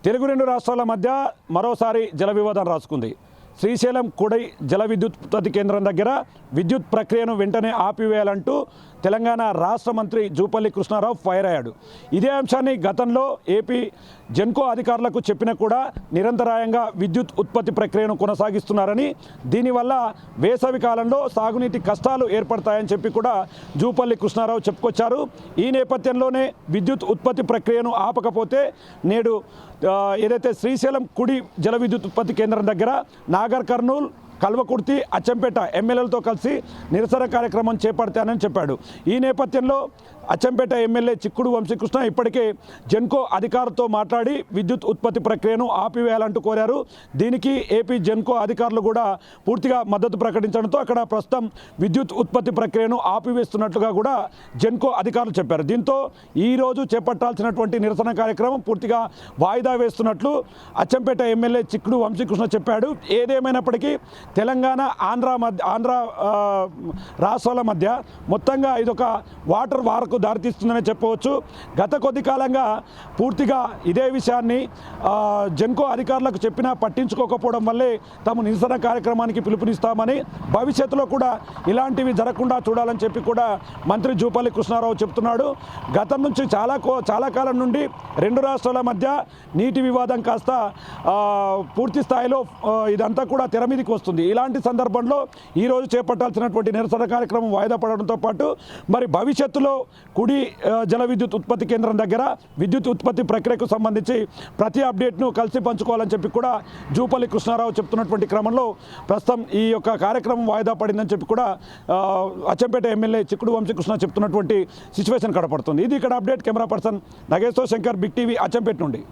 తెలుగు రెండు రాష్ట్రాల మధ్య మరోసారి జల వివాదం రాసుకుంది. శ్రీశైలం కుడై జల విద్యుత్ ఉత్పత్తి కేంద్రం దగ్గర విద్యుత్ ప్రక్రియను వెంటనే ఆపివేయాలంటూ తెలంగాణ రాష్ట్ర మంత్రి జూపల్లి కృష్ణారావు ఫైర్ అయ్యాడు. ఇదే అంశాన్ని గతంలో ఏపీ జెన్కో అధికారులకు చెప్పినా కూడా నిరంతరాయంగా విద్యుత్ ఉత్పత్తి ప్రక్రియను కొనసాగిస్తున్నారని, దీనివల్ల వేసవి కాలంలో సాగునీటి కష్టాలు ఏర్పడతాయని చెప్పి కూడా జూపల్లి కృష్ణారావు చెప్పుకొచ్చారు. ఈ నేపథ్యంలోనే విద్యుత్ ఉత్పత్తి ప్రక్రియను ఆపకపోతే నేడు ఏదైతే శ్రీశైలం కుడి జల విద్యుత్ ఉత్పత్తి కేంద్రం దగ్గర నాగర్ కర్నూల్, కల్వకుర్తి, అచ్చంపేట ఎమ్మెల్యేలతో కలిసి నిరసన కార్యక్రమం చేపడతానని చెప్పాడు. ఈ నేపథ్యంలో అచ్చంపేట ఎమ్మెల్యే చిక్కుడు వంశీకృష్ణ ఇప్పటికే జెన్కో అధికారులతో మాట్లాడి విద్యుత్ ఉత్పత్తి ప్రక్రియను ఆపివేయాలంటూ కోరారు. దీనికి ఏపీ జెన్కో అధికారులు కూడా పూర్తిగా మద్దతు ప్రకటించడంతో అక్కడ ప్రస్తుతం విద్యుత్ ఉత్పత్తి ప్రక్రియను ఆపివేస్తున్నట్లుగా కూడా జెన్కో అధికారులు చెప్పారు. దీంతో ఈరోజు చేపట్టాల్సినటువంటి నిరసన కార్యక్రమం పూర్తిగా వాయిదా వేస్తున్నట్లు అచ్చంపేట ఎమ్మెల్యే చిక్కుడు వంశీకృష్ణ చెప్పాడు. ఏదేమైనప్పటికీ తెలంగాణ ఆంధ్ర రాష్ట్రాల మధ్య మొత్తంగా ఇదొక వాటర్ వార్కు దారితీస్తుందని చెప్పవచ్చు. గత కొద్ది కాలంగా పూర్తిగా ఇదే విషయాన్ని జెన్కో అధికారులకు చెప్పినా పట్టించుకోకపోవడం వల్లే తాము నిరసన కార్యక్రమానికి పిలుపునిస్తామని, భవిష్యత్తులో కూడా ఇలాంటివి జరగకుండా చూడాలని చెప్పి కూడా మంత్రి జూపల్లి కృష్ణారావు చెప్తున్నాడు. గతం నుంచి చాలా కాలం నుండి రెండు రాష్ట్రాల మధ్య నీటి వివాదం కాస్త పూర్తి స్థాయిలో ఇదంతా కూడా తెర మీదకి వస్తుంది. ఇలాంటి సందర్భంలో ఈరోజు చేపట్టాల్సినటువంటి నిరసన కార్యక్రమం వాయిదా పడడంతో పాటు మరి భవిష్యత్తులో కుడి జల విద్యుత్ ఉత్పత్తి కేంద్రం దగ్గర విద్యుత్ ఉత్పత్తి ప్రక్రియకు సంబంధించి ప్రతి అప్డేట్ను కలిసి పంచుకోవాలని చెప్పి కూడా జూపల్లి కృష్ణారావు చెప్తున్నటువంటి క్రమంలో ప్రస్తుతం ఈ యొక్క కార్యక్రమం వాయిదా పడిందని చెప్పి కూడా అచ్చంపేట ఎమ్మెల్యే చిక్కుడు వంశీకృష్ణ చెప్తున్నటువంటి సిచ్యువేషన్ కనపడుతుంది. ఇది ఇక్కడ update. Camera person Nageshwar Shankar, big TV, Achampet నుండి.